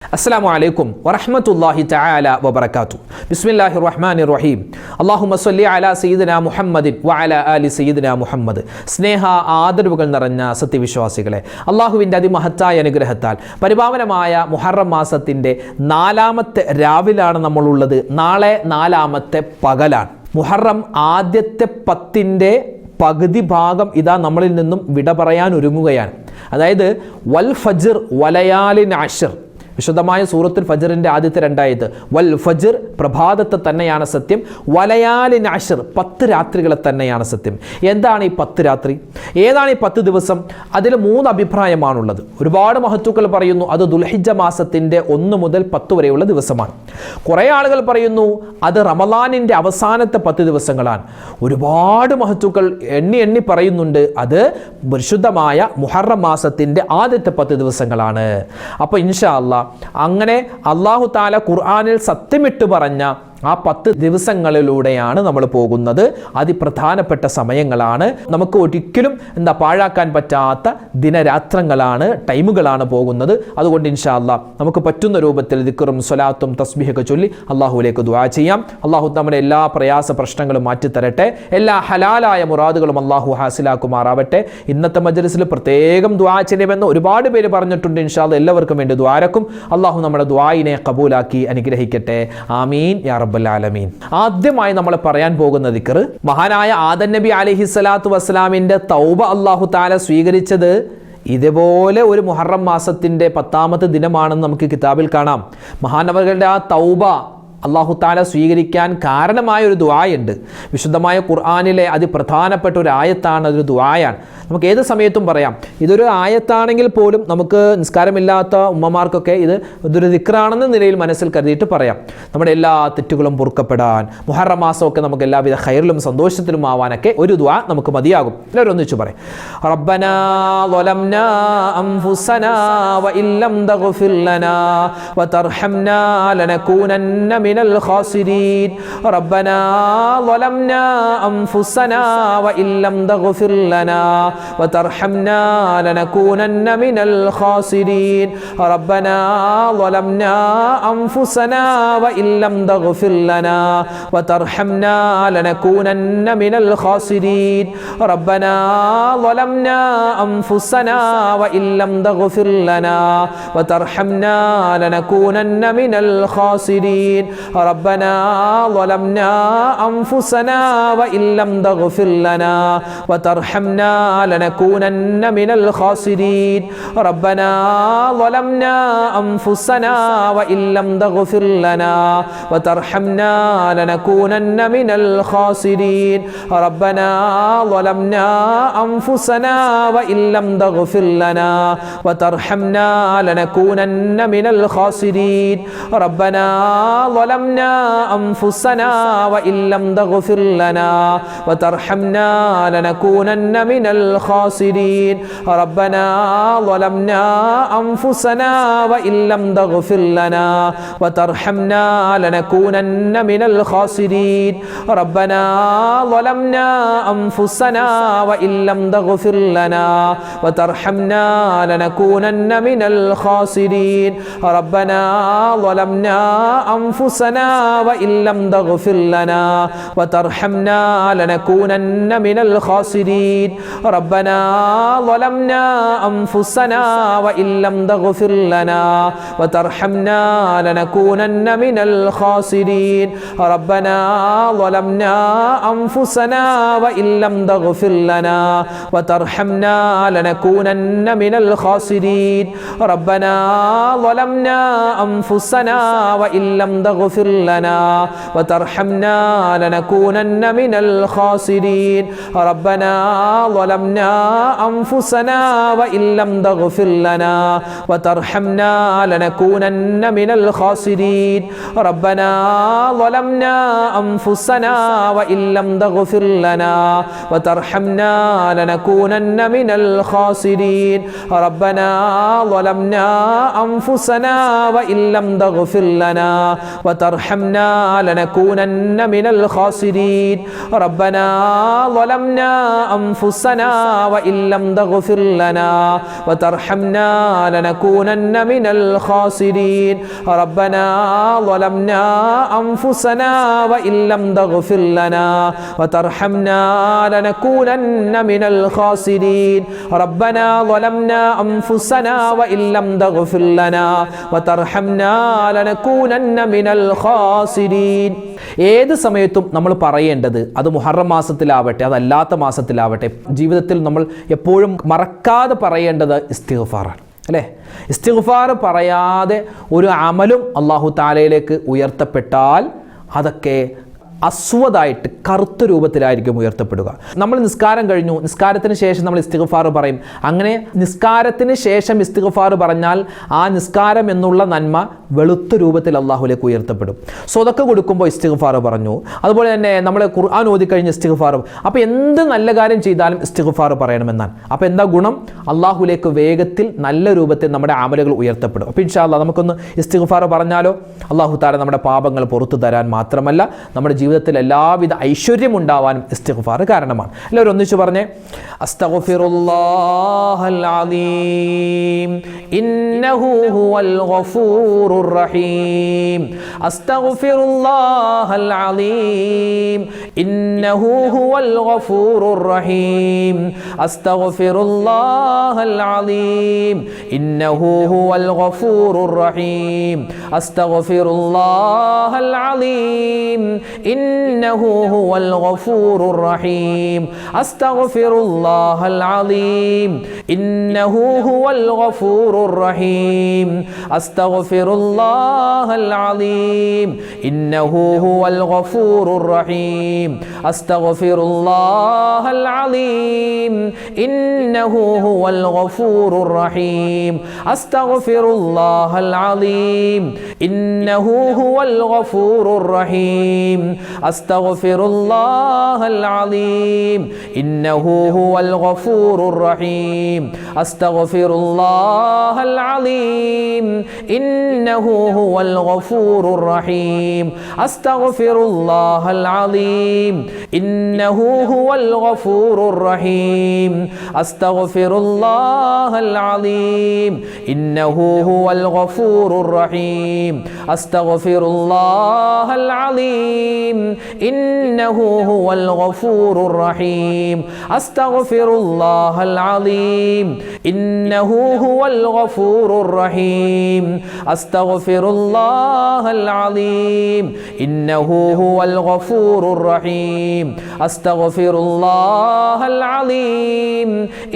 السلام عليكم ورحمة الله تعالى وبركاته بسم الله الرحمن الرحيم اللهم صل على سيدنا محمد وعلى آل سيدنا محمد സ്നേഹ ആദരവുകൾ നിറഞ്ഞ സത്യവിശ്വാസികളെ, അള്ളാഹുവിൻ്റെ അതിമഹത്തായ അനുഗ്രഹത്താൽ പരിപാവനമായ മുഹറം മാസത്തിൻ്റെ 4ാമത്തെ രാവിലാണ് നമ്മളുള്ളത്. നാളെ 4ാമത്തെ പകലാണ്. മുഹറം ആദ്യത്തെ 10ൻ്റെ പകുതി ഭാഗം ഇതാ നമ്മളിൽ നിന്നും വിട പറയാൻ ഒരുങ്ങുകയാണ്. അതായത് വൽ ഫജ്ർ വലയാലിൻ അശ്ർ, വിശുദ്ധമായ സൂറത്തുൽ ഫജ്റിന്റെ ആദ്യത്തെ 2 ആയത്ത്. വൽ ഫജ്ർ പ്രഭാതത്തെ തന്നെയാണ് സത്യം, വലയാലിൻ അശ്ർ 10 രാത്രികളെ തന്നെയാണ് സത്യം. എന്താണ് ഈ 10 രാത്രി, ഏതാണ് ഈ 10 ദിവസം? അതിൽ 3 അഭിപ്രായമാണുള്ളത്. ഒരുപാട് മഹത്തുക്കൾ പറയുന്നു അത് ദുൽഹിജ്ജ മാസത്തിന്റെ 1 മുതൽ 10 വരെയുള്ള ദിവസമാണ്. കുറേ ആളുകൾ പറയുന്നു അത് റമളാനിന്റെ അവസാനത്തെ 10 ദിവസങ്ങളാണ്. ഒരുപാട് മഹത്തുക്കൾ എണ്ണി പറയുന്നുണ്ട് അത് പരിശുദ്ധമായ മുഹറം മാസത്തിന്റെ ആദ്യത്തെ 10 ദിവസങ്ങളാണ്. അപ്പോൾ ഇൻഷാ അല്ലാഹ് അങ്ങനെ അല്ലാഹു തആല ഖുർആനിൽ സത്യമിട്ട് പറഞ്ഞ ആ 10 ദിവസങ്ങളിലൂടെയാണ് നമ്മൾ പോകുന്നത്. അതിപ്രധാനപ്പെട്ട സമയങ്ങളാണ്. നമുക്ക് ഒരിക്കലും പാഴാക്കാൻ പറ്റാത്ത ദിനരാത്രങ്ങളാണ്, ടൈമുകളാണ് പോകുന്നത്. അതുകൊണ്ട് ഇൻഷാ അല്ലാഹ് നമുക്ക് പറ്റുന്ന രൂപത്തിൽ ദിക്റും സ്വലാത്തും തസ്ബീഹൊക്കെ ചൊല്ലി അള്ളാഹുവിലേക്ക് ദുആ ചെയ്യാം. അള്ളാഹു നമ്മുടെ എല്ലാ പ്രയാസ പ്രശ്നങ്ങളും മാറ്റിത്തരട്ടെ. എല്ലാ ഹലാലായ മുറാദുകളും അള്ളാഹു ഹാസിലാക്കുമാറാവട്ടെ. ഇന്നത്തെ മജ്ലിസിൽ പ്രത്യേകം ദുആ ചെയ്യണമെന്ന് ഒരുപാട് പേര് പറഞ്ഞിട്ടുണ്ട്. ഇൻഷാ അല്ലാഹ് എല്ലാവർക്കും വേണ്ടി ദുആരക്കും. അള്ളാഹു നമ്മുടെ ദുആയിനെ ഖബൂലാക്കി അനുഗ്രഹിക്കട്ടെ. ആമീൻ യാ റബ്ബൽ ആലമീൻ. ആദ്യമായി നമ്മൾ പറയാൻ പോകുന്ന ദിക്ർ, മഹാനായ ആദം നബി അലൈഹിസ്സലാത്തു വസ്സലാമിന്റെ തൗബ അല്ലാഹു തആല സ്വീകരിച്ചത് ഇതുപോലെ ഒരു മുഹറം മാസത്തിന്റെ 10ാമത്തെ ദിനമാണെന്ന് നമുക്ക് കിതാബിൽ കാണാം. മഹാനവറുകളുടെ ആ തൗബ അല്ലാഹു തആല സ്വീകരിക്കാൻ കാരണമായ ഒരു ദുആയുണ്ട്. വിശുദ്ധമായ ഖുർആനിലെ അതിപ്രധാനപ്പെട്ട ഒരു ആയത്താണ്, അതൊരു ദുആയാണ്. നമുക്ക് ഏത് സമയത്തും പറയാം. ഇതൊരു ആയത്താണെങ്കിൽ പോലും നമുക്ക് നിസ്കാരമില്ലാത്ത ഉമ്മമാർക്കൊക്കെ ഇതൊരു ദിക്റാണെന്ന നിലയിൽ മനസ്സിൽ കരുതിയിട്ട് പറയാം. നമ്മുടെ എല്ലാ തെറ്റുകളും പൊറുക്കപ്പെടാൻ, മുഹറം മാസമൊക്കെ നമുക്ക് എല്ലാവിധ ഖൈറിലും സന്തോഷത്തിലും ആവാനൊക്കെ ഒരു ദുആ നമുക്ക് മതിയാകും. എല്ലാവരും ഒന്നിച്ചു പറയും. റബ്ബനാ ളലംനാ അൻഫുസനാ വഇല്ലം തഗ്ഫിർ ലനാ വതർഹംനാ ലനകൂനന്ന മിനൽ ഖാസിരീൻ. റബ്ബനാ ളലംനാ അൻഫുസനാ വഇല്ലം തഗ്ഫിർ ലനാ وترحمنا لنكونن من الخاسرين. ربنا ظلمنا أنفسنا وإن لم تغفر لنا وترحمنا لنكونن من الخاسرين. ربنا ظلمنا أنفسنا وإن لم تغفر لنا وترحمنا لنكونن من الخاسرين. ربنا ظلمنا أنفسنا وإن لم تغفر لنا وترحمنا لنكونن من الخاسرين. ربنا ظلمنا أنفسنا وإن لم تغفر لنا وترحمنا لنكونن من الخاسرين. ربنا ظلمنا أنفسنا وإن لم تغفر لنا وترحمنا لنكونن من الخاسرين. ربنا ظلمنا أنفسنا وإن لم تغفر لنا وترحمنا لنكونن من الخاسرين. ربنا ظلمنا أنفسنا وإن لم تغفر لنا وترحمنا لنكونن من الخاسرين. ربنا ظلمنا أنفسنا وإن لم تغفر لنا وترحمنا لنكونن من الخاسرين. ربنا ظلمنا أنفسنا وإن لم تغفر لنا وترحمنا لنكونن من الخاسرين. ربنا ظلمنا أنفسنا وإن لم تغفر لنا وترحمنا لنكونن من الخاسرين. ربنا ظلمنا أنفسنا وإن لم تغفر لنا وترحمنا لنكونن من الخاسرين. ربنا ظلمنا أنفسنا وإن لم تغفر لنا وترحمنا لنكونن من الخاسرين. ربنا ظلمنا أنفسنا وإن لم تغفر لنا وترحمنا لنكونن من الخاسرين. ربنا ظلمنا أنفسنا وإن لم تغفر لنا وترحمنا لنكونن من الخاسرين. ربنا ظلمنا أنفسنا وإن لم تغفر لنا وترحمنا لنكونن من الخاسرين ربنا ظلمنا أنفسنا وإن لم تغفر لنا وترحمنا لنكونن من الخاسرين ربنا ظلمنا أنفسنا وإن لم تغفر لنا وترحمنا لنكونن من الخاسرين ربنا ظلمنا أنفسنا وإن لم تغفر لنا وترحمنا لنكونن من الخاسرين. ഏത് സമയത്തും നമ്മൾ പറയേണ്ടത്, അത് മുഹറം മാസത്തിലാവട്ടെ അതല്ലാത്ത മാസത്തിലാവട്ടെ, ജീവിതത്തിൽ നമ്മൾ എപ്പോഴും മറക്കാതെ പറയേണ്ടത് ഇസ്തിഗ്ഫാറാണ്, അല്ലേ? ഇസ്തിഗ്ഫാർ പറയാതെ ഒരു അമലും അല്ലാഹു തആലയിലേക്ക് ഉയർത്തപ്പെട്ടാൽ അതൊക്കെ അസ്വദായിട്ട് കറുത്ത രൂപത്തിലായിരിക്കും ഉയർത്തപ്പെടുക. നമ്മൾ നിസ്കാരം കഴിഞ്ഞു, നിസ്കാരത്തിന് ശേഷം നമ്മൾ ഇസ്തിഗ്ഫാർ പറയും. അങ്ങനെ നിസ്കാരത്തിന് ശേഷം ഇസ്തിഗ്ഫാർ പറഞ്ഞാൽ ആ നിസ്കാരം എന്നുള്ള നന്മ വെളുത്ത രൂപത്തിൽ അള്ളാഹുലേക്ക് ഉയർത്തപ്പെടും. സ്വതക്ക കൊടുക്കുമ്പോൾ ഇസ്തിഗ്ഫാർ പറഞ്ഞു, അതുപോലെ തന്നെ നമ്മൾ ഖുർആൻ ഓതിക്കഴിഞ്ഞ് ഇസ്തിഗ്ഫാർ. അപ്പോൾ എന്ത് നല്ല കാര്യം ചെയ്താലും ഇസ്തിഗ്ഫാർ പറയണമെന്നാണ്. അപ്പോൾ എന്താ ഗുണം? അള്ളാഹുലേക്ക് വേഗത്തിൽ നല്ല രൂപത്തിൽ നമ്മുടെ അമലുകൾ ഉയർത്തപ്പെടും. അപ്പോൾ ഇൻഷാ അല്ലാഹ് നമുക്കൊന്ന് ഇസ്തിഗ്ഫാർ പറഞ്ഞാലോ. അള്ളാഹു തആല നമ്മുടെ പാപങ്ങൾ പുറത്തു തരാൻ മാത്രമല്ല നമ്മുടെ ജീവിതത്തിൽ എല്ലാവിധ ഐശ്വര്യം ഉണ്ടാവാനും ഇസ്തിഗ്ഫാർ കാരണമാണ്. എല്ലാവരും ഒന്നിച്ചു പറഞ്ഞേ, അസ്തഗ്ഫിറുല്ലാഹൽ അലീം ഇന്നഹു ഹുവൽ ഗഫൂറുർ റഹീം അസ്തഗ്ഫിറുല്ലാഹൽ അലീം ഇന്നഹു ഹുവൽ ഗഫൂറുർ റഹീം അസ്തഗ്ഫിറുല്ലാഹൽ അലീം ഇന്നഹു ഹുവൽ ഗഫൂറുർ റഹീം അസ്തഗ്ഫിറുല്ലാഹൽ അലീം إنه هو الغفور الرحيم أستغفر الله العظيم إنه هو الغفور الرحيم أستغفر الله العظيم إنه هو الغفور الرحيم أستغفر الله العظيم إنه هو الغفور الرحيم أستغفر الله العظيم إنه هو الغفور الرحيم أستغفر الله العظيم إنه هو الغفور الرحيم أستغفر الله العظيم إنه هو الغفور الرحيم أستغفر الله العظيم إنه هو الغفور الرحيم أستغفر الله العظيم إنه هو الغفور الرحيم أستغفر الله العظيم إنه هو الغفور الرحيم أستغفر الله العظيم إنه هو الغفور الرحيم أستغفر الله العظيم إنه هو الغفور الرحيم أستغفر الله العظيم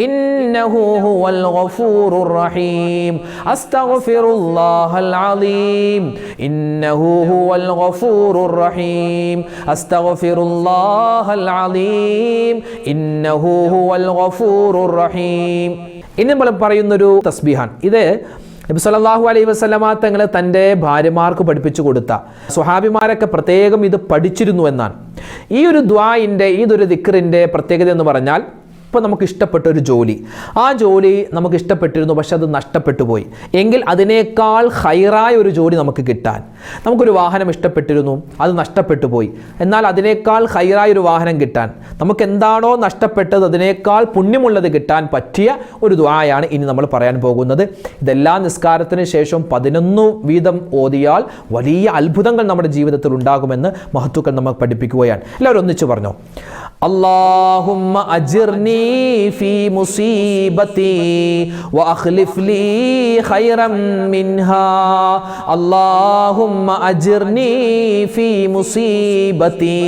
إنه هو الغفور الرحيم أستغفر الله العظيم إنه هو الغفور الرحيم أستغفر الله العظيم إنه هو الغفور الرحيم. ഇനി നമ്മൾ പറയുന്നൊരു തസ്ബീഹാണ്. ഇത് നബി സല്ലല്ലാഹു അലൈഹി വസല്ലമ തങ്ങൾ തൻ്റെ ഭാര്യമാർക്ക് പഠിപ്പിച്ചു കൊടുത്ത, സ്വഹാബിമാരൊക്കെ പ്രത്യേകം ഇത് പഠിച്ചിരുന്നു എന്നാണ്. ഈ ഒരു ദുആഇൻ്റെ, ഇതൊരു ദിക്റിൻ്റെ പ്രത്യേകത എന്ന് പറഞ്ഞാൽ, ഇപ്പോൾ നമുക്ക് ഇഷ്ടപ്പെട്ട ഒരു ജോലി, ആ ജോലി നമുക്ക് ഇഷ്ടപ്പെട്ടിരുന്നു, പക്ഷെ അത് നഷ്ടപ്പെട്ടു പോയി എങ്കിൽ അതിനേക്കാൾ ഹൈറായ ഒരു ജോലി നമുക്ക് കിട്ടാൻ, നമുക്കൊരു വാഹനം ഇഷ്ടപ്പെട്ടിരുന്നു, അത് നഷ്ടപ്പെട്ടു പോയി, എന്നാൽ അതിനേക്കാൾ ഹൈറായ ഒരു വാഹനം കിട്ടാൻ, നമുക്ക് എന്താണോ നഷ്ടപ്പെട്ടത് അതിനേക്കാൾ പുണ്യമുള്ളത് കിട്ടാൻ പറ്റിയ ഒരു ദുആയാണ് ഇനി നമ്മൾ പറയാൻ പോകുന്നത്. ഇതെല്ലാ നിസ്കാരത്തിന് ശേഷം 11 വീതം ഓതിയാൽ വലിയ അത്ഭുതങ്ങൾ നമ്മുടെ ജീവിതത്തിൽ ഉണ്ടാകുമെന്ന് മഹത്തുക്കൾ നമ്മൾ പഠിപ്പിക്കുകയാണ്. എല്ലാവരും ഒന്നിച്ചു പറഞ്ഞോ, اللهم أجرني في مصيبتي وأخلف لي خيرا منها اللهم أجرني في مصيبتي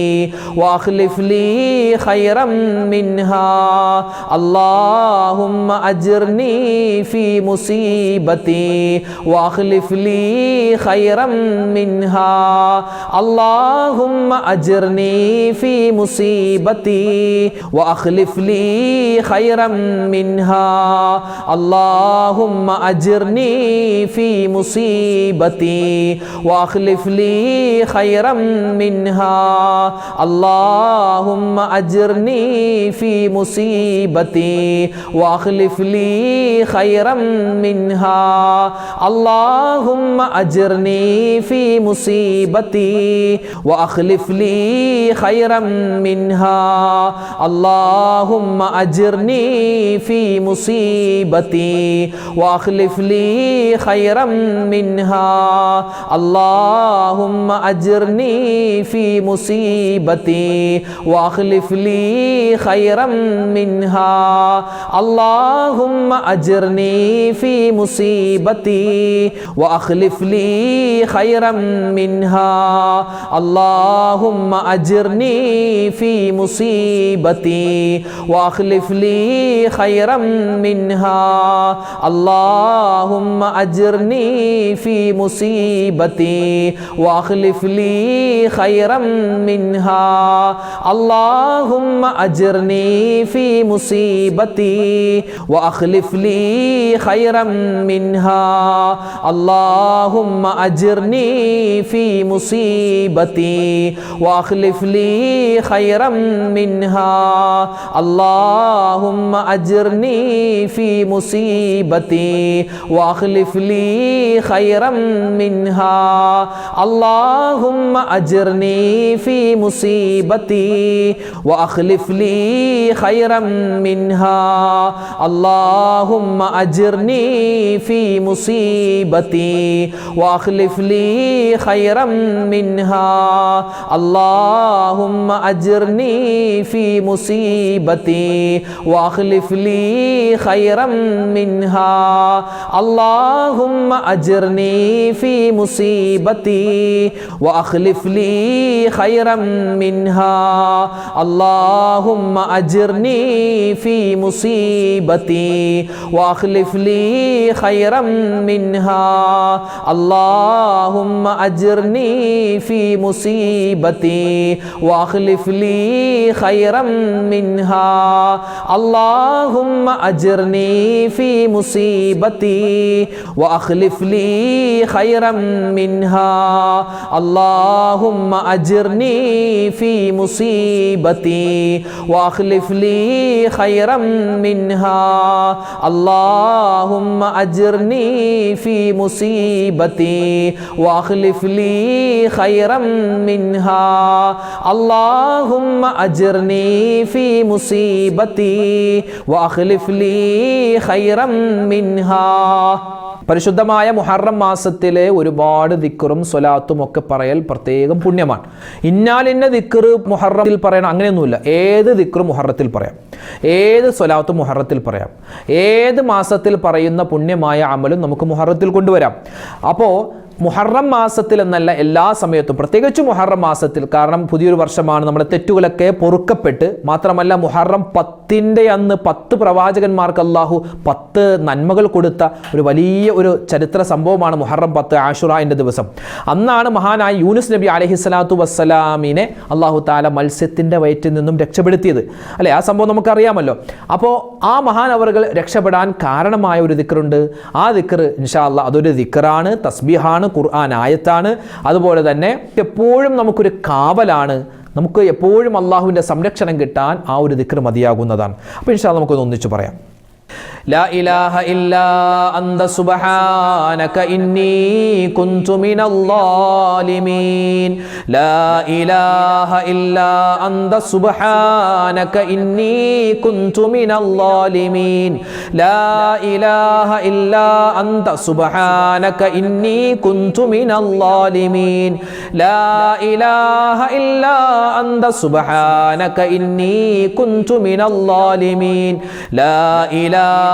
وأخلف لي خيرا منها اللهم أجرني في مصيبتي وأخلف لي خيرا منها اللهم أجرني في مصيبتي وأخلف لي خيرا منها اللهم أجرني في مصيبتي وأخلف لي خيرا منها اللهم أجرني في مصيبتي وأخلف لي خيرا منها اللهم أجرني في مصيبتي وأخلف لي خيرا منها اللهم أجرني في مصيبتي وأخلف لي خيرا منها اللهم أجرني في مصيبتي وأخلف لي خيرا منها اللهم أجرني في مصيبتي وأخلف لي خيرا منها اللهم أجرني في مصيبتي وأخلف لي خيرا منها اللهم أجرني في مصيبتي وأخلف لي خيرا منها اللهم أجرني في مصيبتي وأخلف لي خيرا منها اللهم أجرني في مصيبتي وأخلف لي خيرا منها اللهم أجرني في مصيبتي وأخلف لي خيرا منها اللهم أجرني في مصيبتي وأخلف لي خيرا منها اللهم أجرني في مصيبتي وأخلف لي خيرا منها اللهم أجرني في مصيبتي وأخلف لي خيرا منها اللهم أجرني في مصيبتي وأخلف لي خيرا منها اللهم أجرني في مصيبتي وأخلف لي خيرا منها اللهم أجرني في مصيبتي وأخلف لي خيرا منها اللهم أجرني في مصيبتي وأخلف لي خيرا منها اللهم أجرني في مصيبتي وأخلف لي خيرا منها اللهم أجرني في مصيبتي وأخلف لي خيرا منها اللهم أجرني في مصيبتي وأخلف لي خيرا منها പരിശുദ്ധമായ മുഹറം മാസത്തിലെ ഒരുപാട് ദിക്റും സ്വലാത്തും ഒക്കെ പറയൽ പ്രത്യേകം പുണ്യമാണ്. ഇന്നാലിന്ന ദിക്റ് മുഹറത്തിൽ പറയണം അങ്ങനെയൊന്നുമില്ല. ഏത് ദിക്റും മുഹറത്തിൽ പറയാം, ഏത് സ്വലാത്തും മുഹറത്തിൽ പറയാം, ഏത് മാസത്തിൽ പറയുന്ന പുണ്യമായ അമലും നമുക്ക് മുഹറത്തിൽ കൊണ്ടുവരാം. അപ്പോൾ മുഹറം മാസത്തിൽ എന്നല്ല എല്ലാ സമയത്തും, പ്രത്യേകിച്ച് മുഹറം മാസത്തിൽ, കാരണം പുതിയൊരു വർഷമാണ്, നമ്മുടെ തെറ്റുകളൊക്കെ പൊറുക്കപ്പെട്ട്, മാത്രമല്ല മുഹറം 10-ന്റെ അന്ന് 10 പ്രവാചകന്മാർക്ക് അള്ളാഹു 10 നന്മകൾ കൊടുത്ത ഒരു ചരിത്ര സംഭവമാണ് മുഹറം 10 ആഷുറാന്റെ ദിവസം. അന്നാണ് മഹാനായ യൂനുസ് നബി അലൈഹിസ്സലാത്തു വസ്സലാമിനെ അള്ളാഹു താല മത്സ്യത്തിന്റെ വയറ്റിൽ നിന്നും രക്ഷപ്പെടുത്തിയത് അല്ലെ, ആ സംഭവം നമുക്കറിയാമല്ലോ. അപ്പോൾ ആ മഹാനവറുകൾ രക്ഷപ്പെടാൻ കാരണമായ ഒരു ദിക്റുണ്ട്. ആ ദിക്റ് ഇൻഷാ അല്ലാഹ് അതൊരു ദിക്റാണ്, തസ്ബീഹാണ്, ഖുർആൻ ആയത്താണ്. അതുപോലെ തന്നെ എപ്പോഴും നമുക്കൊരു കാവലാണ്, നമുക്ക് എപ്പോഴും അള്ളാഹുവിൻ്റെ സംരക്ഷണം കിട്ടാൻ ആ ഒരു ദിക്ർ മതിയാകുന്നതാണ്. അപ്പോൾ ഇൻഷാ അല്ലാഹ് നമുക്കൊന്ന് ഒന്നിച്ചു പറയാം. لا إله إلا أنت سبحانك إني كنت من الظالمين لا إله إلا أنت سبحانك إني كنت من الظالمين لا إله إلا أنت سبحانك إني كنت من الظالمين لا إله إلا أنت سبحانك إني كنت من الظالمين لا إله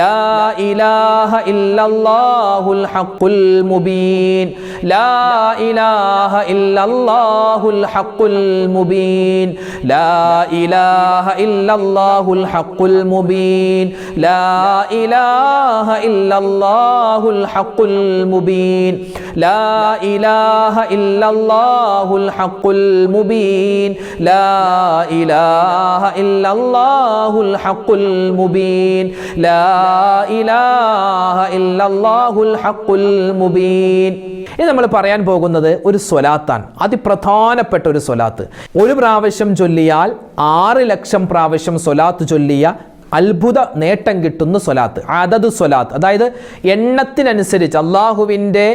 ലാ ഇലാഹ ഇല്ലല്ലാഹുൽ ഹഖുൽ മുബീൻ ലാ ഇലാഹ ഇല്ലല്ലാഹുൽ ഹഖുൽ മുബീൻ ലാ ഇലാഹ ഇല്ലല്ലാഹുൽ ഹഖുൽ മുബീൻ ലാ ഇലാഹ ഇല്ലല്ലാഹുൽ ഹഖുൽ മുബീൻ ലാ ഇലാഹ ഇല്ലല്ലാഹുൽ ഹഖുൽ മുബീൻ ലാ ഇലാഹ ഇല്ലല്ലാഹുൽ ഹഖുൽ മുബീൻ ലാ ഇലാഹ ഇല്ലല്ലാഹുൽ ഹഖുൽ മുബീൻ. ഇത് നമ്മൾ പറയാൻ പോകുന്നത് ഒരു സ്വലാത്താണ്, അതിപ്രധാനപ്പെട്ട ഒരു സ്വലാത്ത്. ഒരു പ്രാവശ്യം ചൊല്ലിയാൽ 6 ലക്ഷം പ്രാവശ്യം സ്വലാത്ത് ചൊല്ലിയ അത്ഭുത നേട്ടം കിട്ടുന്ന സ്വലാത്ത്, അദദ് സ്വലാത്ത്. അതായത് എണ്ണത്തിനനുസരിച്ച്, അള്ളാഹുവിൻ്റെ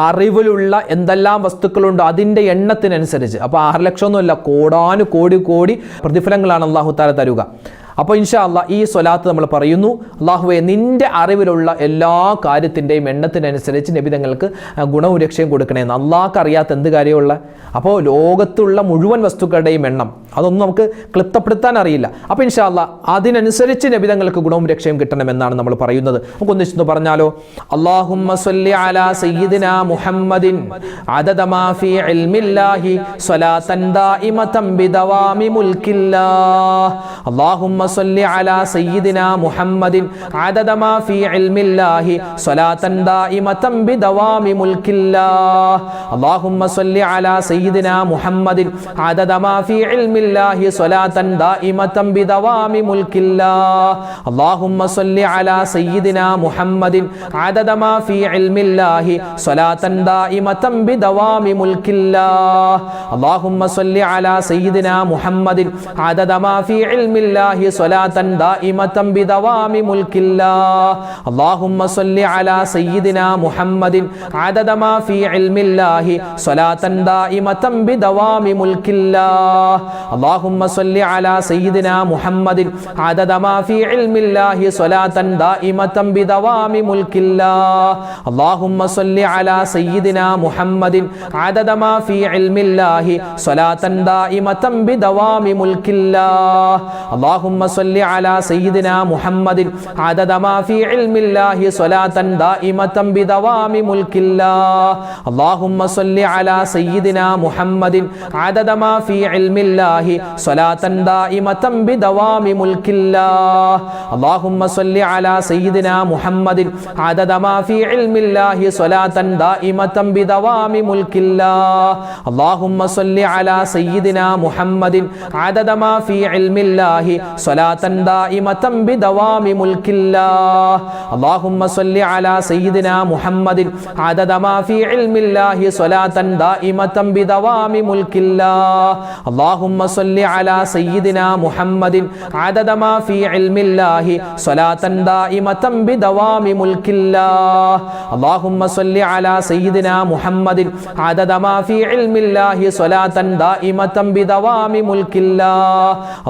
അറിവിലുള്ള എന്തെല്ലാം വസ്തുക്കളുണ്ടോ അതിൻ്റെ എണ്ണത്തിനനുസരിച്ച്. അപ്പോൾ 6 ലക്ഷമൊന്നുമല്ല, കോടി പ്രതിഫലങ്ങളാണ് അള്ളാഹു താല തരുക. അപ്പോൾ ഇൻഷാ അല്ലാഹ് ഈ സ്വലാത്ത് നമ്മൾ പറയുന്നു. അള്ളാഹുവേ, നിൻ്റെ അറിവിലുള്ള എല്ലാ കാര്യത്തിൻ്റെയും എണ്ണത്തിനനുസരിച്ച് നബി തങ്ങൾക്ക് ഗുണവും രക്ഷയും കൊടുക്കണേന്ന്. അള്ളാഹ്ക്ക് അറിയാത്ത എന്ത് കാര്യമുള്ള? അപ്പോൾ ലോകത്തുള്ള മുഴുവൻ വസ്തുക്കളുടെയും എണ്ണം അതൊന്നും നമുക്ക് ക്ലിപ്തപ്പെടുത്താൻ അറിയില്ല. അപ്പോൾ ഇൻഷാ അല്ലാഹ് അതിനനുസരിച്ച് നബി തങ്ങൾക്ക് ഗുണവും രക്ഷയും കിട്ടണമെന്നാണ് നമ്മൾ പറയുന്നത്. നമുക്ക് ഒന്നിച്ചു പറഞ്ഞാലോ? അല്ലാഹുമ്മ സ്വല്ലി അലാ സയ്യിദിനാ മുഹമ്മദിൻ അദദ മാ ഫീ ഇൽമില്ലാഹി സ്വലാത്തൻ ദായിമതൻ ബിദവാമി മുൽക്കില്ലാഹ്. അല്ലാഹുമ്മ സ്വല്ലി അലാ സയ്യിദിനാ മുഹമ്മദിൻ അദദ മാ ഫീ ഇൽമില്ലാഹി സ്വലാത്തൻ ദായിമതൻ ബിദവാമി മുൽക്കില്ലാഹ്. അല്ലാഹുമ്മ സ്വല്ലി അലാ സയ്യിദിനാ മുഹമ്മദിൻ അദദ മാ ഫീ ഇൽമില്ലാഹി സ്വലാത്തൻ ദായിമതൻ ബിദവാമി മുൽക്കില്ലാഹ്. അല്ലാഹുമ്മ സ്വല്ലി അലാ സയ്യിദിനാ മുഹമ്മദിൻ അദദ മാ ഫീ ഇൽമില്ലാഹി സ്വലാത്തൻ ദായിമതൻ ബിദവാമി മുൽക്കില്ലാഹ്. അല്ലാഹുമ്മ സ്വല്ലി അലാ സയ്യിദിനാ മുഹമ്മദിൻ അദദ മാ ഫീ ഇൽമില്ലാഹി സ്വലാത്തൻ ദായിമതൻ ബിദവാമി മുൽക്കില്ലാഹ്. അല്ലാഹുമ്മ സ്വല്ലി അലാ സയ്യിദിനാ മുഹമ്മദിൻ അദദ മാ ഫീ ഇൽമില്ലാഹി സ്വലാത്തൻ ദായിമതൻ ബിദവാമി മുൽക്കില്ലാഹ്. അല്ലാഹുമ്മ സ്വല്ലി അലാ സയ്യിദിനാ മുഹമ്മദിൻ അദദ മാ ഫീ ഇൽമില്ലാഹി സ്വലാത്തൻ ദായിമതൻ ബിദവാമി മുൽക്കില്ലാഹ്. അല്ലാഹുമ്മ സ്വല്ലി അലാ സയ്യിദിനാ മുഹമ്മദിൻ അദദ മാ ഫീ ഇൽമില്ലാഹി സ്വലാത്തൻ ദായിമതൻ ബിദവാമി മുൽക്കില്ലാഹ്. അല്ലാഹുമ്മ സ്വല്ലി അലാ സയ്യിദിനാ മുഹമ്മദിൻ അദദ മാ ഫീ ഇൽമില്ലാഹി സ്വലാത്തൻ ദായിമതൻ ബിദവാമി മുൽക്കില്ലാഹ്. അല്ലാഹുമ്മ സ്വല്ലി അലാ സയ്യിദിനാ മുഹമ്മദിൻ അദദ മാ ഫീ ഇൽമില്ലാഹി സ്വലാത്തൻ ദായിമതൻ ബിദവാമി മുൽക്കില്ലാഹ്. അല്ലാഹുമ്മ സ്വല്ലി അലാ സയ്യിദിനാ മുഹമ്മദിൻ അദദ മാ ഫീ ഇൽമില്ലാഹി സ്വലാത്തൻ ദായിമതൻ ബിദവാമി മുൽക്കില്ലാഹ്. അല്ലാഹുമ്മ സ്വല്ലി അലാ സയ്യിദിനാ മുഹമ്മദിൻ അദദ മാ ഫീ ഇൽമില്ലാഹി സ്വലാത്തൻ ദായിമതൻ ബിദവാമി മുൽക്കില്ലാഹ്. അല്ലാഹുമ്മ സ്വല്ലി അലാ സയ്യിദിനാ മുഹമ്മദിൻ അദദ മാ ഫീ ഇൽമില്ലാഹി സ്വലാത്തൻ ദായിമതൻ ബിദവാമി മുൽക്കില്ലാഹ്. അല്ലാഹുമ്മ സ്വല്ലി അലാ സയ്യിദിനാ മുഹമ്മദിൻ അദദ മാ ഫീ ഇൽമില്ലാഹി സ്വലാത്തൻ ദായിമതൻ ബിദവാമി മുൽക്കില്ലാഹ്. അല്ലാഹുമ്മ സ്വല്ലി അലാ സയ്യിദിനാ മുഹമ്മദിൻ അദദ മാ ഫീ ഇൽമില്ലാഹി സ്വലാത്തൻ ദായിമതൻ ബിദവാമി മുൽക്കില്ലാഹ്.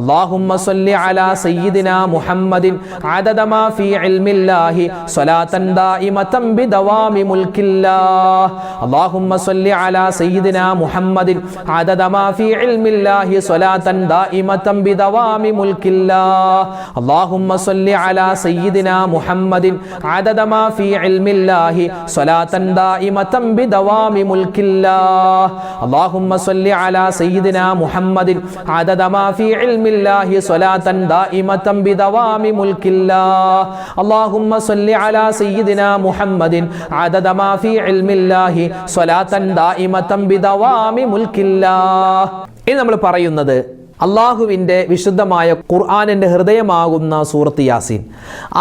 അല്ലാഹുമ്മ സ്വല്ലി അലാ സയ്യിദിനാ മുഹമ്മദിൻ അദദ മാ ഫീ ഇൽമില്ലാഹി സ്വലാത്തൻ ദായിമതൻ ബിദവാമി മുൽക്കില്ലാഹ്. അല്ലാഹുമ്മ സ്വല്ലി അലാ സയ്യിദിനാ മുഹമ്മദിൻ അദദ മാ ഫീ ഇൽമില്ലാഹി സ്വലാത്തൻ ദായിമതൻ ബിദവാമി മുൽക്കില്ലാഹ്. അല്ലാഹുമ്മ സ്വല്ലി അലാ സയ്യിദിനാ മുഹമ്മദിൻ അദദ മാ ഫീ ഇൽമില്ലാഹി സ്വലാത്തൻ ദായിമതൻ ബിദവാമി മുൽക്കില്ലാഹ്. അല്ലാഹുമ്മ സ്വല്ലി അലാ സയ്യിദിനാ മുഹമ്മദിൻ അദദ മാ ഫീ ഇൽമില്ലാഹി സ്വലാത്തൻ ദായിമതൻ ബിദവാമി മുൽക്കില്ലാഹ്. അല്ലാഹുമ്മ സ്വല്ലി അലാ സയ്യിദിനാ മുഹമ്മദിൻ അദദ മാ ഫീ ഇൽമില്ലാഹി സ്വലാത്തൻ ദായിമതൻ ബിദവാമി മുൽക്കില്ലാഹ്. ഇനി നമ്മൾ പറയുന്നത് അള്ളാഹുവിൻ്റെ വിശുദ്ധമായ ഖുർആനിൻ്റെ ഹൃദയമാകുന്ന സൂറത്ത് യാസീൻ.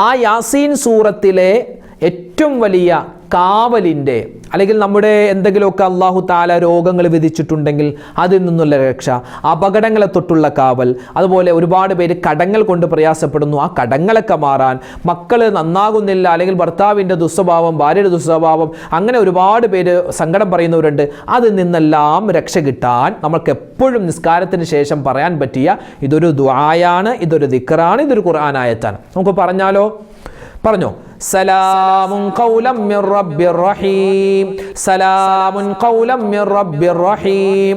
ആ യാസീൻ സൂറത്തിലെ ഏറ്റവും വലിയ കാവലിൻ്റെ, അല്ലെങ്കിൽ നമ്മുടെ എന്തെങ്കിലുമൊക്കെ അള്ളാഹു താല രോഗങ്ങൾ വിധിച്ചിട്ടുണ്ടെങ്കിൽ അതിൽ നിന്നുള്ള രക്ഷ, അപകടങ്ങളെ തൊട്ടുള്ള കാവൽ, അതുപോലെ ഒരുപാട് പേര് കടങ്ങൾ കൊണ്ട് പ്രയാസപ്പെടുന്നു, ആ കടങ്ങളൊക്കെ മാറാൻ, മക്കൾ നന്നാകുന്നില്ല, അല്ലെങ്കിൽ ഭർത്താവിൻ്റെ ദുസ്വഭാവം, ഭാര്യയുടെ ദുസ്വഭാവം, അങ്ങനെ ഒരുപാട് പേര് സങ്കടം പറയുന്നവരുണ്ട്. അതിൽ നിന്നെല്ലാം രക്ഷ കിട്ടാൻ നമുക്ക് എപ്പോഴും നിസ്കാരത്തിന് ശേഷം പറയാൻ പറ്റിയ ഇതൊരു ദുആയാണ്, ഇതൊരു ദിക്റാണ്, ഇതൊരു ഖുർആൻ ആയത്താണ്. നമുക്ക് പറഞ്ഞാലോ? പറഞ്ഞോ? സലാമുൻ ഖൗലം മിർ റബ്ബിർ റഹീം, സലാമുൻ ഖൗലം മിർ റബ്ബിർ റഹീം,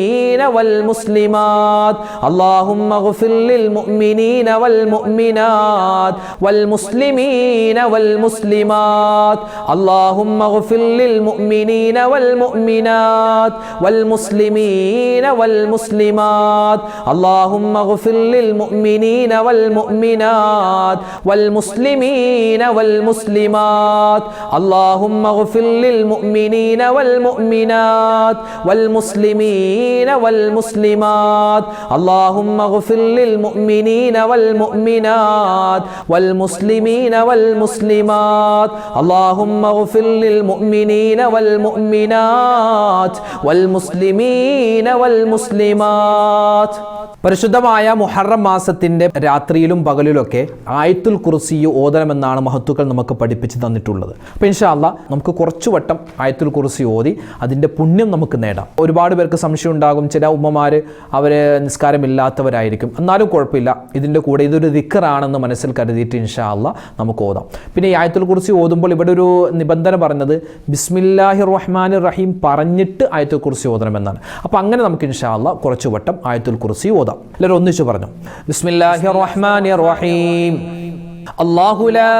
والمسلمين والمسلمات اللهم اغفر للمؤمنين والمؤمنات والمسلمين والمسلمات اللهم اغفر للمؤمنين والمؤمنات والمسلمين والمسلمات اللهم اغفر للمؤمنين والمؤمنات والمسلمين والمسلمات اللهم اغفر للمؤمنين والمؤمنات والمسلمين والمسلمات اللهم اغفر للمؤمنين والمؤمنات والمسلمين والمسلمات اللهم اغفر للمؤمنين والمؤمنات والمسلمين والمسلمات. പരിശുദ്ധമായ മുഹറം മാസത്തിൻ്റെ രാത്രിയിലും പകലിലൊക്കെ ആയത്തുൽ കുർസി ഓതണമെന്നാണ് മഹത്തുക്കൾ നമുക്ക് പഠിപ്പിച്ച് തന്നിട്ടുള്ളത്. അപ്പോൾ ഇൻഷാ അല്ലാഹ് നമുക്ക് കുറച്ചു വട്ടം ആയത്തുൽ കുർസി ഓതി അതിൻ്റെ പുണ്യം നമുക്ക് നേടാം. ഒരുപാട് പേർക്ക് സംശയം ഉണ്ടാകും, ചില ഉമ്മമാർ അവർ നിസ്കാരമില്ലാത്തവരായിരിക്കും, എന്നാലും കുഴപ്പമില്ല, ഇതിൻ്റെ കൂടെ ഇതൊരു ദിക്റാണെന്ന് മനസ്സിൽ കരുതിയിട്ട് ഇൻഷാ അല്ലാഹ് നമുക്ക് ഓതാം. പിന്നെ ഈ ആയത്തുൽ കുർസി ഓതുമ്പോൾ ഇവിടെ ഒരു നിബന്ധന പറഞ്ഞത് ബിസ്മില്ലാഹിർ റഹ്മാനിർ റഹീം പറഞ്ഞിട്ട് ആയത്തുൽ കുർസി ഓതണമെന്നാണ്. അപ്പോൾ അങ്ങനെ നമുക്ക് ഇൻഷാ അല്ലാഹ് കുറച്ചു വട്ടം ആയത്തുൽ കുർസി ഓതാം. എല്ലാവരും ഒന്നിച്ചു പറഞ്ഞു, ബിസ്മില്ലാഹിർ റഹ്മാനിർ റഹീം. الله لا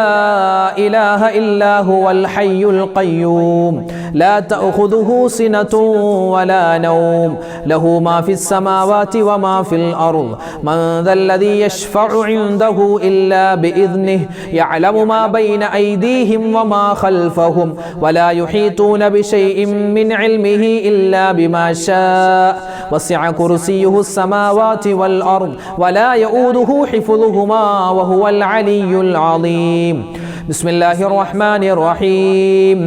إله إلا هو الحي القيوم لا تأخذه سنة ولا نوم له ما في السماوات وما في الأرض من ذا الذي يشفع عنده إلا بإذنه يعلم ما بين أيديهم وما خلفهم ولا يحيطون بشيء من علمه إلا بما شاء وسع كرسيه السماوات والأرض ولا يؤوده حفظهما وهو العلي العظيم. بسم الله الرحمن الرحيم.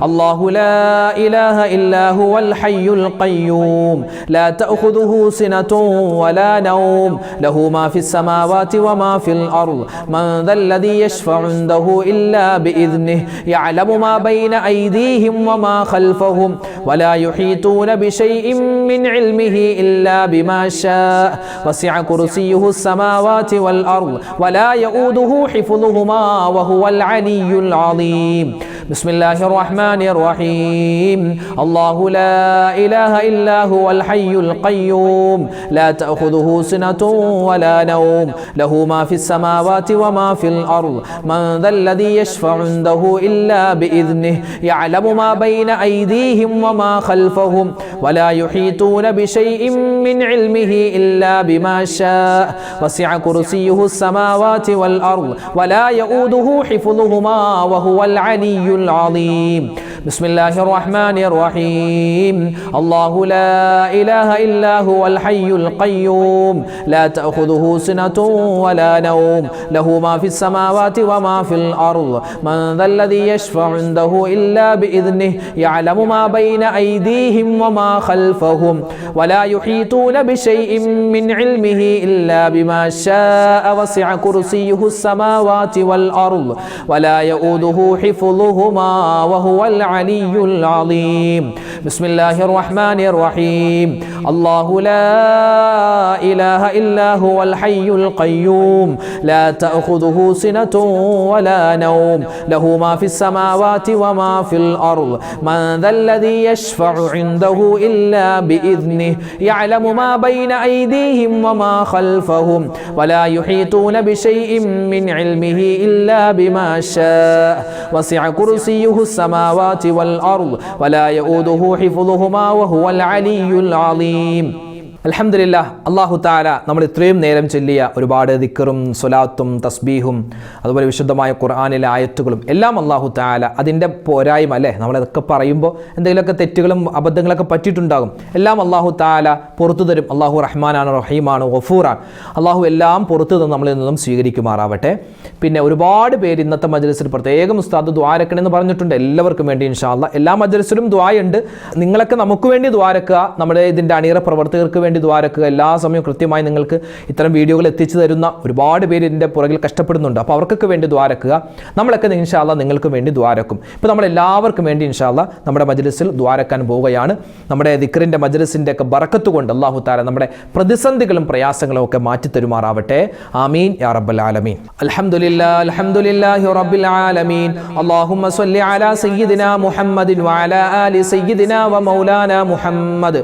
الله لا إله إلا هو الحي القيوم لا تأخذه سنة ولا نوم له ما في السماوات وما في الأرض من ذا الذي يشفع عنده إلا بإذنه يعلم ما بين أيديهم وما خلفهم ولا يحيطون بشيء من علمه إلا بما شاء وسع كرسيه السماوات والأرض ولا يؤوده حفظهما وهو العلي العظيم. بسم الله الرحمن الرحيم. الله لا إله إلا هو الحي القيوم لا تأخذه سنة ولا نوم له ما في السماوات وما في الأرض من ذا الذي يشفع عنده إلا بإذنه يعلم ما بين أيديهم وما خلفهم ولا يحيطون بشيء من علمه إلا بما شاء وسع كرسيه السماوات والأرض ولا يؤوده حفظهما وهو العلي العظيم. بسم الله الرحمن الرحيم. الله لا إله إلا هو الحي القيوم لا تأخذه سنة ولا نوم له ما في السماوات وما في الأرض من ذا الذي يشفع عنده إلا بإذنه يعلم ما بين أيديهم وما خلفهم ولا يحيطون بشيء من علمه إلا بما شاء وسع كرسيه السماوات والأرض ولا يؤوده حفظهما وهو العلي العظيم. بسم الله الرحمن الرحيم. الله لا إله إلا هو الحي القيوم لا تأخذه سنة ولا نوم له ما في السماوات وما في الأرض من ذا الذي يشفع عنده إلا بإذنه يعلم ما بين أيديهم وما خلفهم ولا يحيطون بشيء من علمه إلا بما شاء وسع كرسيه السماوات والأرض ولا يؤوده حفظهما وهو العلي العظيم. അൽഹംദുലില്ലാഹ്, അല്ലാഹു തആല നമ്മൾ ഇത്രയും നേരം ചൊല്ലിയ ഒരുപാട് ദിക്റും സ്വലാത്തും തസ്ബീഹും അതുപോലെ വിശുദ്ധമായ ഖുർആനിലെ ആയത്തുകളും എല്ലാം അല്ലാഹു തആല അതിൻ്റെ പോരായ്മ അല്ലേ, നമ്മളതൊക്കെ പറയുമ്പോൾ എന്തെങ്കിലുമൊക്കെ തെറ്റുകളും അബദ്ധങ്ങളൊക്കെ പറ്റിയിട്ടുണ്ടാകും. എല്ലാം അല്ലാഹു തആല പുറത്തു തരും. അല്ലാഹു റഹ്മാനാണ്, റഹീമാണ്, ഗഫൂറാണ്. അല്ലാഹു എല്ലാം പുറത്തു തന്ന് നമ്മളിൽ നിന്നും സ്വീകരിക്കുമാറാവട്ടെ. പിന്നെ ഒരുപാട് പേര് ഇന്നത്തെ മജ്ലിസിൽ പ്രത്യേകം ഉസ്താദ് ദുആരക്കണമെന്ന് പറഞ്ഞിട്ടുണ്ട്. എല്ലാവർക്കും വേണ്ടി ഇൻഷാ അല്ലാഹ് എല്ലാ മജ്ലിസിലും ദുആയുണ്ട്. നിങ്ങളൊക്കെ നമുക്ക് വേണ്ടി ദുആരക്കുക, നമ്മുടെ ഇതിൻ്റെ അണിയറ പ്രവർത്തകർക്ക് വേണ്ടി വേണ്ടി ദ്വാരക്കുക. എല്ലാ സമയവും കൃത്യമായി നിങ്ങൾക്ക് ഇത്തരം വീഡിയോകൾ എത്തിച്ചു തരുന്ന ഒരുപാട് പേര് ഇതിൻ്റെ പുറകിൽ കഷ്ടപ്പെടുന്നുണ്ട്. അപ്പോൾ അവർക്കൊക്കെ വേണ്ടി ദ്വാരക്കുക. നമ്മളൊക്കെ ഇൻഷാ അല്ലാഹ് നിങ്ങൾക്ക് വേണ്ടി ദ്വാരക്കും. ഇപ്പോൾ നമ്മളെല്ലാവർക്കും വേണ്ടി ഇൻഷാ അല്ലാഹ് നമ്മുടെ മജ്ലിസിൽ ദ്വാരക്കാൻ പോവുകയാണ്. നമ്മുടെ ദിക്റിൻ്റെ മജ്ലിസിൻ്റെ ഒക്കെ ബറക്കത്ത് കൊണ്ട് അല്ലാഹു തആല നമ്മുടെ പ്രതിസന്ധികളും പ്രയാസങ്ങളും ഒക്കെ മാറ്റി തരുമാറാവട്ടെ. ആമീൻ യാ റബ്ബൽ ആലമീൻ. അൽഹംദുലില്ലാഹി റബ്ബിൽ ആലമീൻ. അല്ലാഹുമ്മ സ്വല്ലി അലാ സയ്യിദിനാ മുഹമ്മദിൻ വഅലാ ആലി സയ്യിദിനാ വമൗലാനാ മുഹമ്മദ്.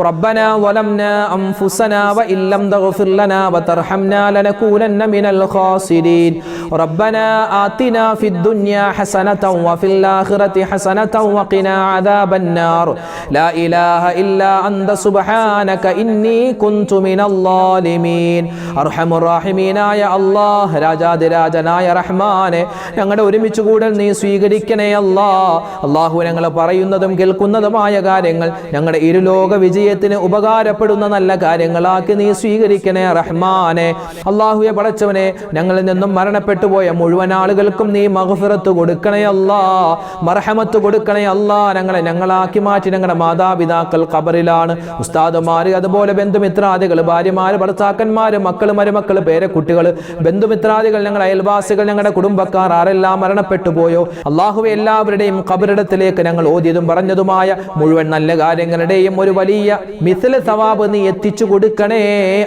റബ്ബനാ വലംനാ അൻഫുസനാ വഇല്ലം തഗ്ഫിർ ലനാ വതർഹംനാ ലനകൂനന്ന മിനൽ ഖാസിരീൻ. റബ്ബനാ ആതിനാ ഫിദ് ദുനിയാ ഹസനതൻ വഫിൽ ആഖിറതി ഹസനതൻ വഖിനാ അദാബന്നാർ. ലാ ഇലാഹ ഇല്ലാ അൻത സുബ്ഹാനക ഇന്നി കുൻതു മിനൽ ളാലിമീൻ. അർഹമുർ റഹീമീനായ അല്ലാഹ്, രാജാതിരാജനായ റഹ്മാനെ, ഞങ്ങളുടെ ഒരുമിച്ച് കൂടൽ നീ സ്വീകരിക്കണേ അല്ലാഹ്. അല്ലാഹു, ഞങ്ങൾ പറയുന്നതും കേൾക്കുന്നതുമായ കാര്യങ്ങൾ ഞങ്ങളുടെ ഇരുലോക വിജയത്തിന് ഉപകാരപ്പെടുന്ന നല്ല കാര്യങ്ങളാക്കി നീ സ്വീകരിക്കണേ റഹ്മാനെ. അല്ലാഹുവേ പടച്ചവനെ, ഞങ്ങളിൽ നിന്നും മരണപ്പെട്ടു പോയ മുഴുവൻ ആളുകൾക്കും നീ മഗ്ഫിറത്ത് കൊടുക്കണേ അല്ലാഹ്, മർഹമത്ത് കൊടുക്കണേ അല്ലാഹ്. ഞങ്ങളാക്കി മാറ്റി ഞങ്ങളുടെ മാതാപിതാക്കൾ ഖബറിലാണ്, ഉസ്താദുമാര്, അതുപോലെ ബന്ധുമിത്രാദികൾ, ഭാര്യമാര്, ഭർത്താക്കന്മാര്, മക്കള്, മരുമക്കള്, പേരക്കുട്ടികൾ, ബന്ധുമിത്രാദികൾ, ഞങ്ങളുടെ അയൽവാസികൾ, ഞങ്ങളുടെ കുടുംബക്കാർ ആരെല്ലാം മരണപ്പെട്ടു പോയോ അല്ലാഹുവേ, എല്ലാവരുടെയും ഖബറിടത്തിലേക്ക് ഞങ്ങൾ ഓതിയതും പറഞ്ഞതുമായ മുഴുവൻ നല്ല കാര്യങ്ങളുടെയും ഒരു വലിയ മിസ്ല സവാബ് നീ എത്തിച്ചു കൊടുക്കണേ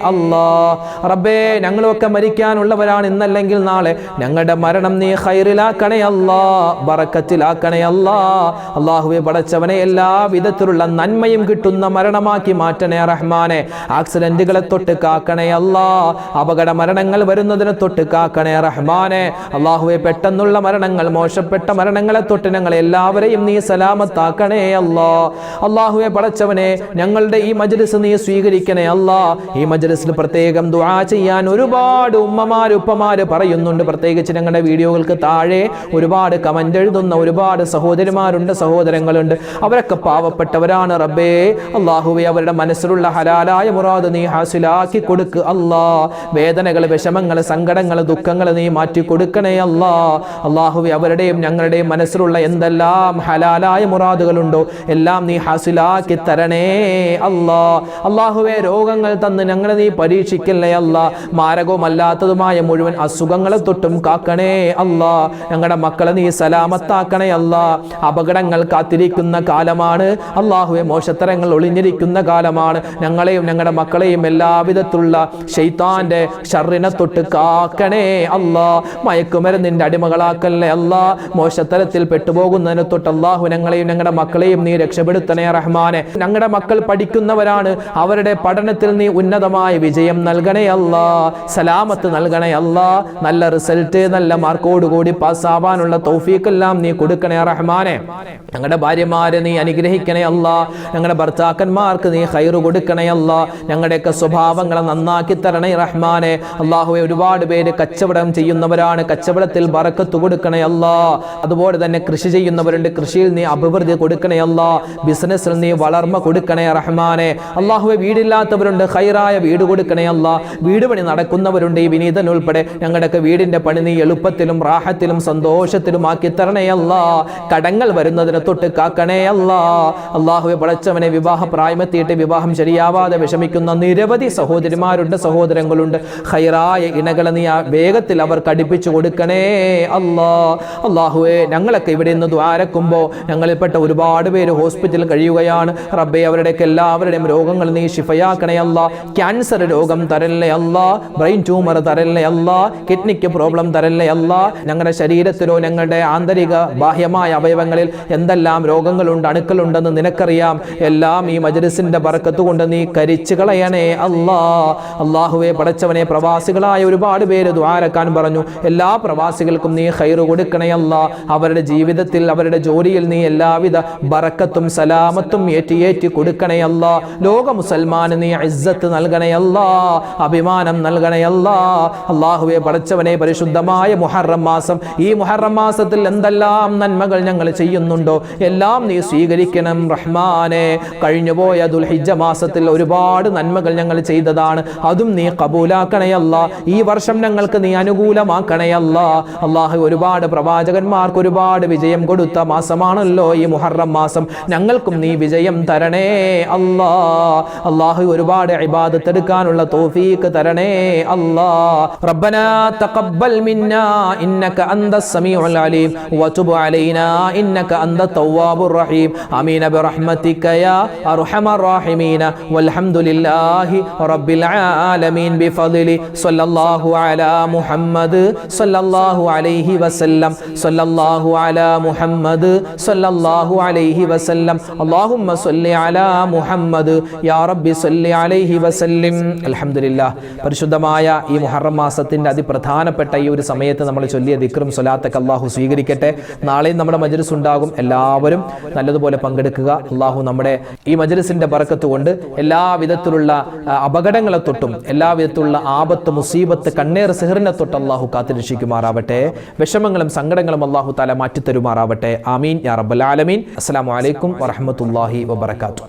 അല്ലാഹ്. റബ്ബേ, ഞങ്ങളൊക്കെ മരിക്കാനുള്ളവരാണ്, ഇന്നല്ലെങ്കിൽ നാളെ. ഞങ്ങളുടെ മരണം നീ ഖൈറിലാക്കണേ അല്ലാഹ്, ബറക്കത്തിലാക്കണേ അല്ലാഹ്. അല്ലാഹുവേ പടച്ചവനെ, എല്ലാ വിധത്തിലുള്ള നന്മയും കിട്ടുന്ന മരണമാക്കി മാറ്റണേ റഹ്മാനെ. ആക്സിഡന്റുകളെ തൊട്ട് കാക്കണേ അല്ലാഹ്, അപകട മരണങ്ങൾ വരുന്നതിനെ തൊട്ട് കാക്കണേ റഹ്മാനെ. അല്ലാഹുവേ, പെട്ടെന്നുള്ള മരണങ്ങൾ, മോശപ്പെട്ട മരണങ്ങളെ തൊട്ട് ഞങ്ങൾ എല്ലാവരെയും നീ സലാമത്താക്കണേ അല്ലാഹ്. അല്ലാഹുവേ പടച്ചവനെ, ഞങ്ങളുടെ ഈ മജ്ലിസ് നീ സ്വീകരിക്കണേ അല്ലാഹ്. ഈ മജ്ലിസിൽ പ്രത്യേകം ദുആ ചെയ്യാൻ ഒരുപാട് ഉമ്മമാര്, ഉപ്പമാര് പറയുന്നുണ്ട്. പ്രത്യേകിച്ച് ഞങ്ങളുടെ വീഡിയോകൾക്ക് താഴെ ഒരുപാട് കമന്റ് എഴുതുന്ന ഒരുപാട് സഹോദരിമാരുണ്ട്, സഹോദരങ്ങളുണ്ട്. അവരൊക്കെ പാവപ്പെട്ടവരാണ് റബ്ബേ. അല്ലാഹുവേ, അവരുടെ മനസ്സിലുള്ള ഹലാലായ മുറാദ് നീ ഹാസിലാക്കി കൊടുക്ക് അല്ലാഹ്. വേദനകൾ, വിഷമങ്ങൾ, സങ്കടങ്ങൾ, ദുഃഖങ്ങൾ നീ മാറ്റി കൊടുക്കണേ അല്ലാഹ്. അല്ലാഹുവേ, അവരുടെയും ഞങ്ങളുടെയും മനസ്സിലുള്ള എന്തെല്ലാം ഹലാലായ മുറാദുകളുണ്ടോ എല്ലാം നീ ഹാസിലാക്കി തരണേ അല്ലാഹ്. അല്ലാഹുവേ, രോഗങ്ങൾ തന്ന് ഞങ്ങളെ നീ പരീക്ഷിക്കല്ലേ അല്ലാഹ്. മാരകവുമല്ലാത്തതുമായ മുഴുവൻ അസുഖങ്ങളെ തൊട്ടും കാക്കണേ അല്ലാഹ്. ഞങ്ങളുടെ മക്കളെ നീ സലാമത്താക്കണേ അല്ലാഹ്. അപകടങ്ങൾ കാത്തിരിക്കുന്ന കാലമാണ് അല്ലാഹുവേ, മോശത്തരങ്ങൾ ഒളിഞ്ഞിരിക്കുന്ന കാലമാണ്. ഞങ്ങളെയും ഞങ്ങളുടെ മക്കളെയും എല്ലാവിധത്തിലുള്ള ശൈത്താന്റെ ഷർറിനെ തൊട്ട് കാക്കണേ അല്ലാഹ്. മയക്കുമരുന്നിന്റെ അടിമകളാക്കല്ലേ അല്ലാഹ്. മോശത്തരത്തിൽ പെട്ടുപോകുന്നതിനെ തൊട്ട് അല്ലാഹു ഞങ്ങളെയും ഞങ്ങളുടെ മക്കളെയും നീ രക്ഷപ്പെടുത്തണേ റഹ്മാനെ. ഞങ്ങളുടെ മക്കൾ പഠിക്കുന്നവരാണ്, അവരുടെ പഠനത്തിൽ നീ ഉന്നതമായ വിജയം നൽകണേ അല്ലാഹ്, സലാമത്ത് നൽകണേ അല്ലാഹ്. നല്ല റിസൾട്ട്, നല്ല മാർക്കോടുകൂടി പാസ്സാവാനുള്ള തൗഫീഖ് എല്ലാം നീ കൊടുക്കണേ റഹ്മാനെ. ഞങ്ങളുടെ ഭാര്യമാരെ നീ അനുഗ്രഹിക്കണേ അല്ലാഹ്. ഞങ്ങളുടെ ഭർത്താക്കന്മാർക്ക് നീ ഖൈറ് കൊടുക്കണേ അല്ലാഹ്. ഞങ്ങളുടെയൊക്കെ സ്വഭാവങ്ങളെ നന്നാക്കി തരണേ റഹ്മാനെ. അല്ലാഹുവേ, ഒരുപാട് പേര് കച്ചവടം ചെയ്യുന്നവരാണ്, കച്ചവടത്തിൽ ബറക്കത്ത് കൊടുക്കണേ അല്ലാഹ്. അതുപോലെ തന്നെ കൃഷി ചെയ്യുന്നവരുണ്ട്, കൃഷിയിൽ നീ അഭിവൃദ്ധി കൊടുക്കണേ അല്ലാഹ്. ബിസിനസ്സിൽ നീ വളർമ്മ കൊടുക്കണേ റഹ്മാനെ. അല്ലാഹുവേ, വീടില്ലാത്തവരുണ്ട്, ഖൈറായ വീട് കൊടുക്കണേ അല്ലാഹ്. വീട് പണി നടക്കുന്നവരുണ്ട്, ഈ വിനീതൻ ഉൾപ്പെടെ ഞങ്ങളുടെയൊക്കെ വീടിന്റെ പണി നീ എളുപ്പത്തിലും റാഹത്തിലും സന്തോഷത്തിലും ആക്കി തരണേ അല്ലാഹ്. കടങ്ങൾ വരുന്നതിനെ തൊട്ട് കാക്കണേ അല്ലാഹ്. അല്ലാഹുവേ പടച്ചവനെ, വിവാഹ പ്രായമെത്തിയിട്ട് വിവാഹം ശരിയാവാതെ വിഷമിക്കുന്ന നിരവധി സഹോദരിമാരുണ്ട്, സഹോദരങ്ങളുണ്ട്. ഖൈറായ ഇണകളെ നീ വേഗത്തിൽ അവർക്ക് അടുപ്പിച്ചു കൊടുക്കണേ അല്ലാഹ്. അല്ലാഹുവേ, ഞങ്ങളൊക്കെ ഇവിടെ നിന്ന് ദ്വാരക്കുമ്പോൾ ഞങ്ങളിൽപ്പെട്ട ഒരുപാട് പേര് ഹോസ്പിറ്റലിൽ കഴിയുകയാണ് റബ്ബേ. അവരുടെയൊക്കെ എല്ലാവരുടെയും രോഗങ്ങൾ നീ ശിഫയാക്കണേ അല്ലാഹ്. ക്യാൻസർ രോഗം തരല്ലേ അല്ലാഹ്, ബ്രെയിൻ ട്യൂമർ തരല്ലേ അല്ലാഹ്, കിഡ്നിക്ക് പ്രോബ്ലം തരല്ലേ അല്ലാഹ്. ഞങ്ങളുടെ ശരീരത്തിലോ ഞങ്ങളുടെ ആന്തരിക ബാഹ്യമായ അവയവങ്ങളിൽ എന്തെല്ലാം രോഗങ്ങളുണ്ട്, അണുക്കളുണ്ടെന്ന് നിനക്കറിയാം. എല്ലാം ഈ മജ്ലിസിന്റെ ബറക്കത്ത് കൊണ്ട് നീ കരിച്ചു കളയണേ അല്ലാഹ്. അല്ലാഹുവേ പടച്ചവനെ, പ്രവാസികളായ ഒരുപാട് പേര് ദുആരക്കാൻ പറഞ്ഞു. എല്ലാ പ്രവാസികൾക്കും നീ ഖൈറ് കൊടുക്കണേ അല്ലാഹ്. അവരുടെ ജീവിതത്തിൽ, അവരുടെ ജോലിയിൽ നീ എല്ലാവിധ ബറക്കത്തും സലാമത്തും ഏറ്റി കൊടുക്കണേ അല്ലാഹ്. ലോക മുസൽമാന് നീ ഇസ്സത്ത് നൽകണേ അല്ലാഹ്, അഭിമാനം നൽകണേ അല്ലാഹ്. അല്ലാഹുവേ പടച്ചവനെ, പരിശുദ്ധമായ മുഹറം മാസം, ഈ മുഹറം മാസത്തിൽ എന്തെല്ലാം നന്മകൾ ഞങ്ങൾ ചെയ്യുന്നുണ്ടോ എല്ലാം നീ സ്വീകരിക്കണം റഹ്മാനെ. കഴിഞ്ഞുപോയ ദുൽഹിജ്ജ മാസത്തിൽ ഒരുപാട് നന്മകൾ ഞങ്ങൾ ചെയ്തതാണ്, അതും നീ കബൂലാക്കണേ അല്ലാഹ്. ഈ വർഷം ഞങ്ങൾക്ക് നീ അനുകൂലമാക്കണേ അല്ലാഹ്. അല്ലാഹു, ഒരുപാട് പ്രവാചകന്മാർക്ക് ഒരുപാട് വിജയം കൊടുത്ത മാസമാണല്ലോ ഈ മുഹറം മാസം. ഞങ്ങൾക്കും നീ വിജയം തരണേ അല്ലാഹ്. അല്ലാഹു ഒരുപാട് ഇബാദത്ത് എടുക്കാനുള്ള തൗഫീഖ് തരണേ അല്ലാ. റബ്ബനാ തഖബ്ബൽ മിന്നാ ഇന്നക അന്തസ് സമീഉൽ അലീം വതുബ് അലൈനാ ഇന്നക അന്തത് തവ്വാബുർ റഹീം. ആമീൻ ബിറഹ്മതിക യാ അർഹമർ റഹീമീൻ. വൽഹംദുലില്ലാഹി റബ്ബിൽ ആലമീൻ ബിഫദ്ലി സ്വല്ലല്ലാഹു അലാ മുഹമ്മദ് സ്വല്ലല്ലാഹു അലൈഹി വസല്ലം സ്വല്ലല്ലാഹു അലാ മുഹമ്മദ് സ്വല്ലല്ലാഹു അലൈഹി വസല്ലം. അല്ലാഹുമ്മ സ്വല്ലി അലാ മുഹമ്മദ് യാ റബ്ബി സ്വല്ലി അലൈഹി വസല്ലം. അൽഹംദുലില്ലാഹ്. പരിശുദ്ധമായ ഈ മുഹറം മാസത്തിന്റെ അതിപ്രധാനപ്പെട്ട ഈ ഒരു സമയത്ത് നമ്മൾ ചൊല്ലിയ ദിക്റും സ്വലാത്തൊക്കെ അല്ലാഹു സ്വീകരിക്കട്ടെ. നാളെയും നമ്മുടെ മജ്ലിസ് ഉണ്ടാകും. എല്ലാവരും നല്ലതുപോലെ പങ്കെടുക്കുക. അല്ലാഹു നമ്മുടെ ഈ മജ്ലിസിന്റെ ബറക്കത്ത് കൊണ്ട് എല്ലാവിധത്തിലുള്ള അപകടങ്ങളെ തൊട്ടും എല്ലാവിധത്തിലുള്ള ആപത്ത്, മുസീബത്ത്, കണ്ണേർ, സിഹറിനെ തൊട്ട് അല്ലാഹു കാത്തുരക്ഷിക്കുമാറാവട്ടെ. വിഷമങ്ങളും സങ്കടങ്ങളും അല്ലാഹു തആല മാറ്റിത്തരുമാറാവട്ടെ. ആമീൻ യാ റബ്ബൽ ആലമീൻ. അസ്സലാമു അലൈക്കും വറഹ്മത്തുള്ളാഹി വബറകാതുഹു.